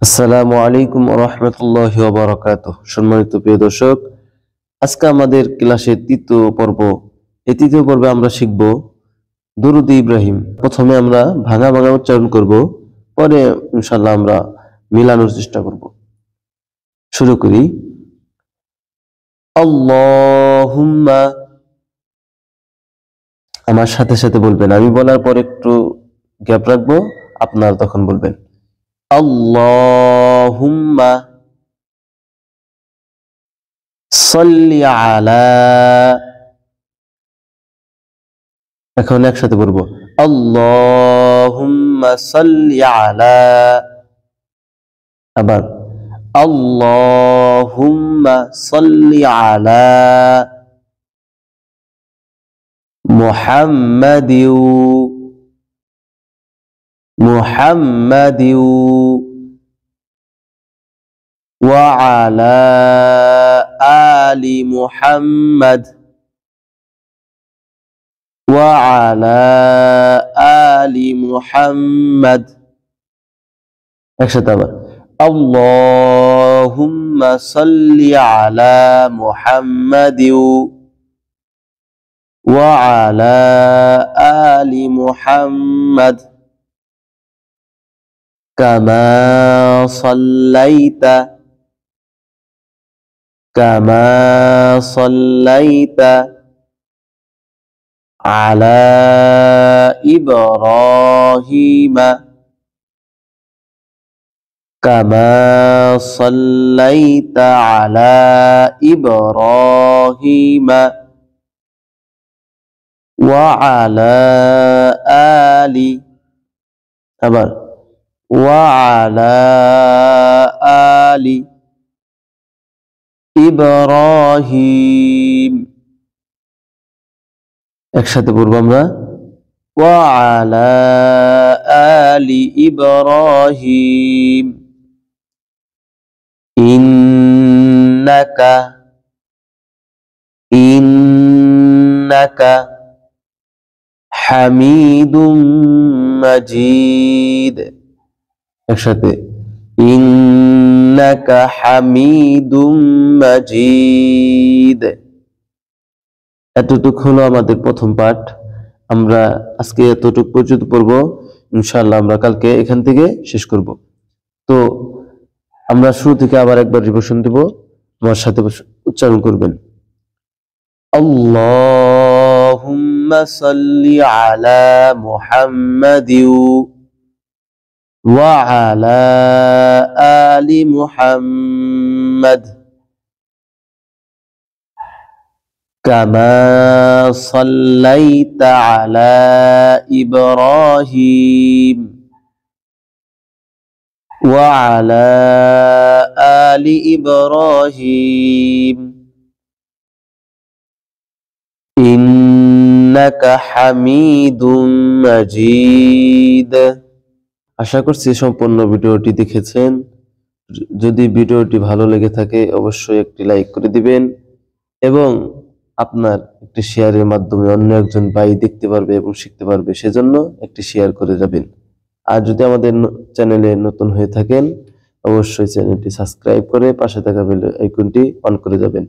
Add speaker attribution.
Speaker 1: আসসালামু আলাইকুম ওয়া রাহমাতুল্লাহি ওয়া বারাকাতুহু। সম্মানিত প্রিয় দর্শক, আজকে আমাদের ক্লাসের তৃতীয় পর্ব। এই তৃতীয় পর্বে আমরা শিখব দুরূদ ইব্রাহিম। প্রথমে আমরা ভাঙা ভাঙা উচ্চারণ করব, পরে ইনশাআল্লাহ আমরা মিলানোর চেষ্টা করব। শুরু করি। আল্লাহুম্মা, আমার সাথে সাথে বলবেন, আমি বলার পর একটু গ্যাপ রাখবো, আপনারা তখন বলবেন। আল্লাহুম্মা সাল্লি আলা, এখন একসাথে বলবো আল্লাহুম্মা সাল্লি আলা। আবার আল্লাহুম্মা সাল্লি আলা মুহাম্মাদিউ মুহাম্মাদিউ ওয়া আলা আলি মুহাম্মাদ ওয়া আলা আলি মুহাম্মাদ। একসাথে আবার আল্লাহুম্মা সাল্লি আলা মুহাম্মাদিউ ওয়া আলা আলি মুহাম্মাদ কামা সাল্লাইতা আলা ইব্রাহিমা كما صليت على إبراهيم وعلى آل إبراهيم। একসাথে পড়ব আমরা وعلى آل إبراهيم إنك حميد مجيد। একসাথে إنك حميد مجيد। এতটুকু হলো আমাদের প্রথম পাঠ। আমরা আজকে এতটুকু পর্যন্ত পড়ব, ইনশাআল্লাহ আমরা কালকে এখান থেকে শেষ করব। তো আমরা শুরু থেকে আবার একবার রিভিশন দেব, আমার সাথে উচ্চারণ করবেন। আল্লাহুম্মা সাল্লি আলা মুহাম্মাদিউ ওয়া আলা আলি মুহাম্মাদ কামা সাল্লাইতা আলা ইব্রাহিম وعلى آل إبراهيم إنك حميد مجيد। আশা করছি সম্পূর্ণ ভিডিওটি দেখেছেন। যদি ভিডিওটি ভালো লেগে থাকে অবশ্যই একটি লাইক করে দিবেন এবং আপনার একটি শেয়ারের মাধ্যমে অন্য একজন ভাই দেখতে পারবে এবং শিখতে পারবে, সেজন্য একটি শেয়ার করে যাবেন। আর যদি আমাদের চ্যানেলে নতুন হয়ে থাকেন অবশ্যই চ্যানেলটি সাবস্ক্রাইব করে পাশে থাকা বেল আইকনটি অন করে যাবেন।